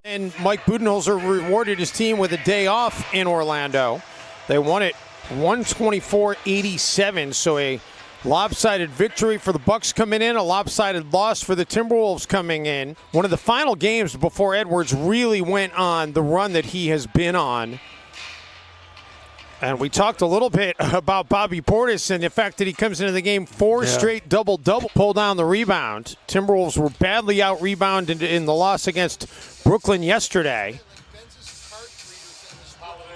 And Mike Budenholzer rewarded his team with a day off in Orlando. They won it 124-87, so a lopsided victory for the Bucks coming in, a lopsided loss for the Timberwolves coming in. One of the final games before Edwards really went on the run that he has been on. And we talked a little bit about Bobby Portis and the fact that he comes into the game straight double-double, pull down the rebound. Timberwolves were badly out-rebounded in the loss against Brooklyn yesterday.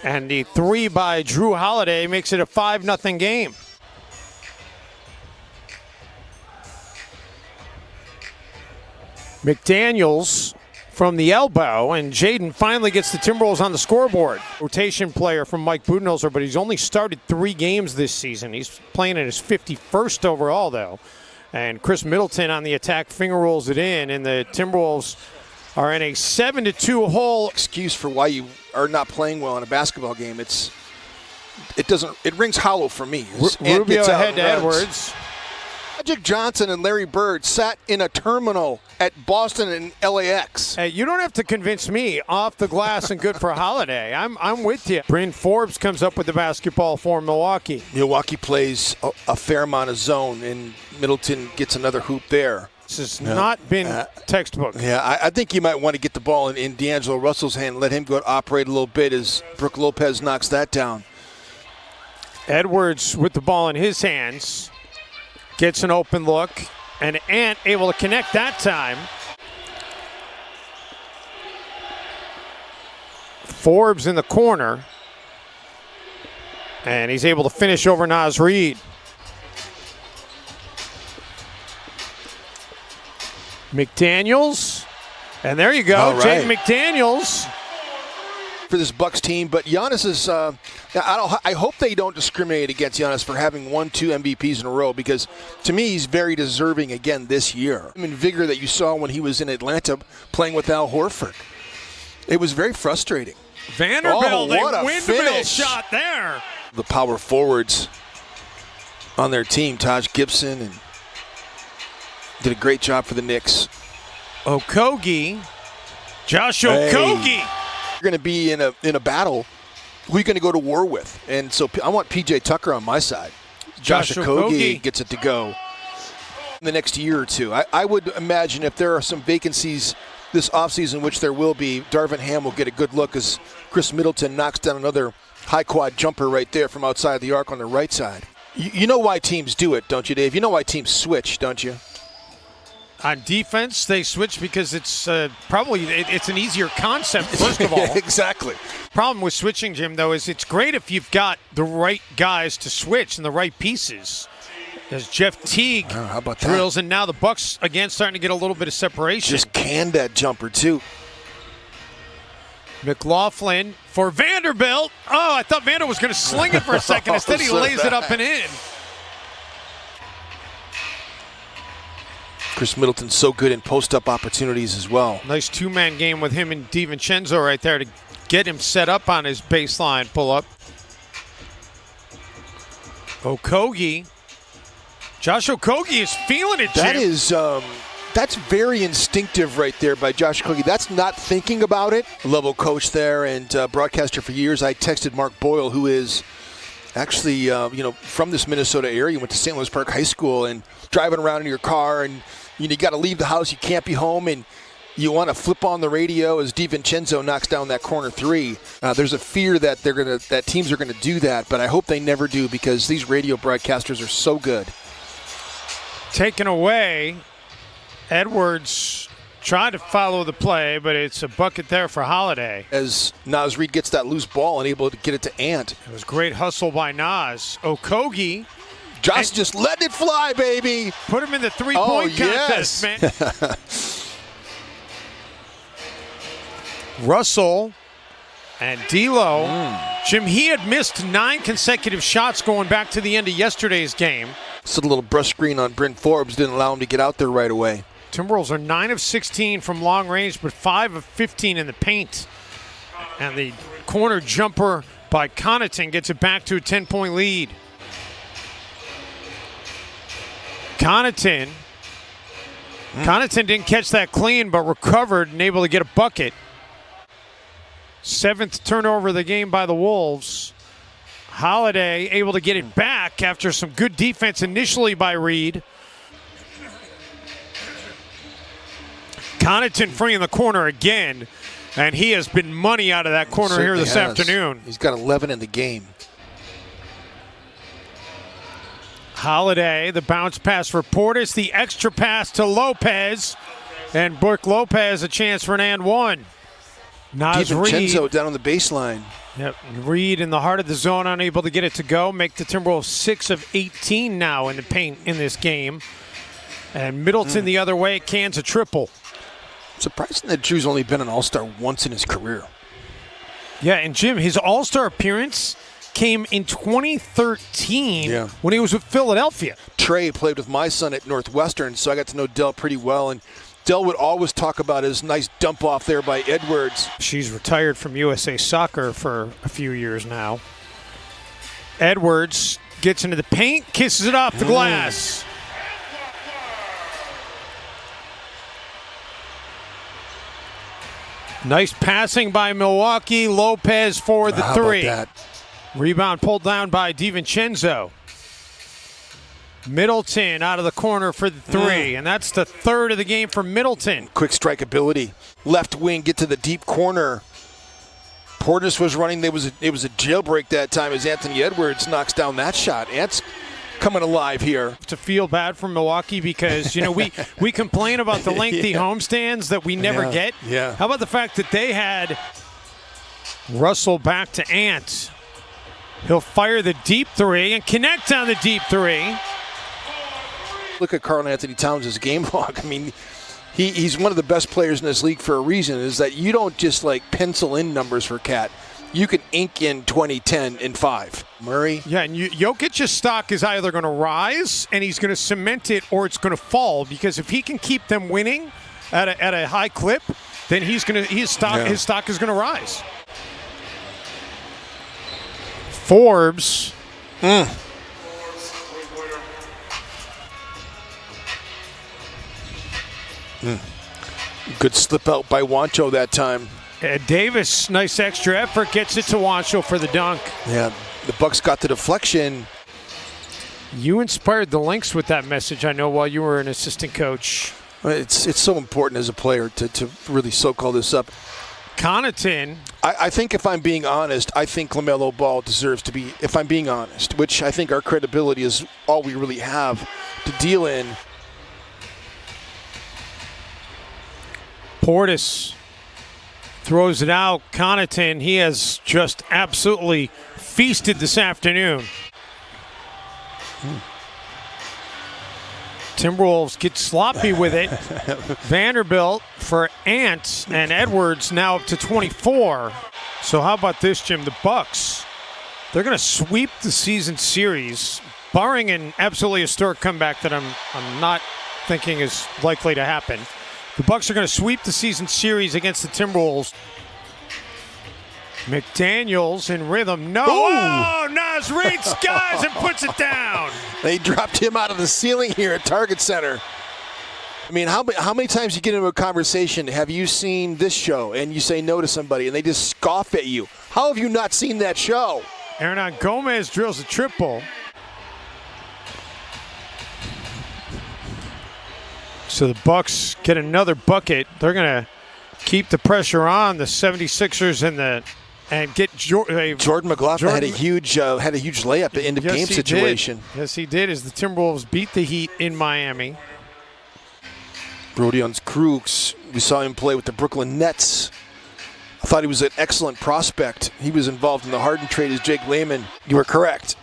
And the three by Drew Holiday makes it a 5-0 game. McDaniels from the elbow, and Jaden finally gets the Timberwolves on the scoreboard. Rotation player from Mike Budenholzer, but he's only started 3 games this season. He's playing in his 51st overall, though. And Chris Middleton on the attack finger rolls it in, and the Timberwolves are in a 7-2 hole. Excuse for why you are not playing well in a basketball game. It rings hollow for me. Rubio ahead to Edwards. Magic Johnson and Larry Bird sat in a terminal at Boston and LAX. Hey, you don't have to convince me. Off the glass and good for Holiday. I'm with you. Bryn Forbes comes up with the basketball for Milwaukee. Milwaukee plays a fair amount of zone, and Middleton gets another hoop there. This has not been textbook. Yeah, I think you might want to get the ball in D'Angelo Russell's hand and let him go operate a little bit as Brook Lopez knocks that down. Edwards with the ball in his hands. Gets an open look, and Ant able to connect that time. Forbes in the corner, and he's able to finish over Naz Reid. McDaniels, and there you go, right. Jaden McDaniels. For this Bucks team, but Giannis is. I hope they don't discriminate against Giannis for having 1-2 MVPs in a row, because to me he's very deserving again this year. I mean, vigor that you saw when he was in Atlanta playing with Al Horford. It was very frustrating. Vanderbilt, a windmill shot there. The power forwards on their team, Taj Gibson, and did a great job for the Knicks. Okogie, Josh Okogie. You're going to be in a battle. Who are you going to go to war with? And so I want P.J. Tucker on my side. Josh Okogie gets it to go in the next year or two. I would imagine if there are some vacancies this offseason, which there will be, Darvin Ham will get a good look as Chris Middleton knocks down another high quad jumper right there from outside the arc on the right side. You know why teams do it, don't you, Dave? You know why teams switch, don't you? On defense, they switch because it's it's an easier concept, first of all. Exactly. Problem with switching, Jim, though, is it's great if you've got the right guys to switch and the right pieces. As Jeff Teague drills, and now the Bucks, again, starting to get a little bit of separation. Just canned that jumper, too. McLaughlin for Vanderbilt. Oh, I thought Vanderbilt was going to sling it for a second. Instead, he lays it up and in. Chris Middleton's so good in post-up opportunities as well. Nice two-man game with him and DiVincenzo right there to get him set up on his baseline pull-up. Okogie. Josh Okogie is feeling it, Jim. That's very instinctive right there by Josh Okogie. That's not thinking about it. Level coach there and broadcaster for years. I texted Mark Boyle, who is actually from this Minnesota area, went to St. Louis Park High School, and driving around in your car, and you got to leave the house, you can't be home, and you want to flip on the radio as DiVincenzo knocks down that corner three. There's a fear that teams are gonna do that, but I hope they never do, because these radio broadcasters are so good. Taken away. Edwards trying to follow the play, but it's a bucket there for Holiday. As Naz Reid gets that loose ball and able to get it to Ant. It was great hustle by Naz. Okogie. Josh just letting it fly, baby. Put him in the three-point contest, man. Russell and D'Lo. Jim, he had missed 9 consecutive shots going back to the end of yesterday's game. So the little brush screen on Bryn Forbes didn't allow him to get out there right away. Timberwolves are 9 of 16 from long range, but 5 of 15 in the paint. And the corner jumper by Connaughton gets it back to a 10-point lead. Connaughton Connaughton didn't catch that clean, but recovered and able to get a bucket. 7th turnover of the game by the Wolves. Holiday able to get it back after some good defense initially by Reed. Connaughton free in the corner again, and he has been money out of that corner here this afternoon. He's got 11 in the game. Holiday, the bounce pass for Portis, the extra pass to Lopez, and Brook Lopez a chance for an and one. Nas Reed down on the baseline. Yep, Reed in the heart of the zone, unable to get it to go. Make the Timberwolves 6 of 18 now in the paint in this game. And Middleton the other way, cans a triple. Surprising that Drew's only been an All-Star once in his career. Yeah, and Jim, his All-Star appearance came in 2013 when he was with Philadelphia. Trey played with my son at Northwestern, so I got to know Dell pretty well. And Dell would always talk about his nice dump off there by Edwards. She's retired from USA Soccer for a few years now. Edwards gets into the paint, kisses it off the glass. Nice passing by Milwaukee. Lopez for the three. Rebound pulled down by DiVincenzo. Middleton out of the corner for the three, and that's the 3rd of the game for Middleton. Quick strike ability. Left wing, get to the deep corner. Portis was running. It was a jailbreak that time as Anthony Edwards knocks down that shot. Ant's coming alive here. To feel bad for Milwaukee because, we complain about the lengthy homestands that we never get. Yeah. How about the fact that they had Russell back to Ant? He'll fire the deep three and connect on the deep three. Look at Karl Anthony Towns' game log. I mean, he's one of the best players in this league for a reason, is that you don't just pencil in numbers for Cat. You can ink in 2010 in 5. Murray. Yeah, and Jokic's stock is either going to rise and he's going to cement it, or it's going to fall, because if he can keep them winning at a high clip, then his stock is going to rise. Forbes. Good slip out by Wancho that time. Davis, nice extra effort, gets it to Wancho for the dunk. Yeah, the Bucks got the deflection. You inspired the Lynx with that message, I know, while you were an assistant coach. It's so important as a player to really soak all this up. Connaughton. I think, if I'm being honest, I think LaMelo Ball deserves to be, if I'm being honest, which I think our credibility is all we really have to deal in. Portis throws it out. Connaughton, he has just absolutely feasted this afternoon. Timberwolves get sloppy with it. Vanderbilt for Ant, and Edwards now up to 24. So how about this, Jim? The Bucks, they're going to sweep the season series, barring an absolutely historic comeback that I'm not thinking is likely to happen. The Bucks are going to sweep the season series against the Timberwolves. McDaniels in rhythm. No. Oh, Nas Reed skies and puts it down. They dropped him out of the ceiling here at Target Center. I mean, how many times you get into a conversation, have you seen this show, and you say no to somebody, and they just scoff at you? How have you not seen that show? Hernan Gomez drills a triple. So the Bucks get another bucket. They're going to keep the pressure on the 76ers and get Jordan McLaughlin had a huge layup at the end of game situation. Yes, he did, as the Timberwolves beat the Heat in Miami. Rodion Krug's, we saw him play with the Brooklyn Nets. I thought he was an excellent prospect. He was involved in the Harden trade as Jake Layman. You were correct.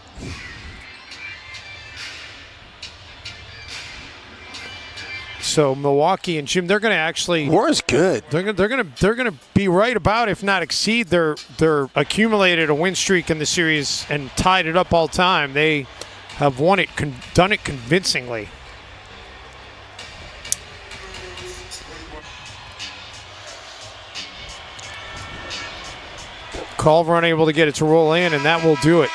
So Milwaukee and Jim, they're going to actually. War is good. They're going to be right about, if not exceed, their accumulated a win streak in the series and tied it up all time. They have done it convincingly. Culver unable to get it to roll in, and that will do it.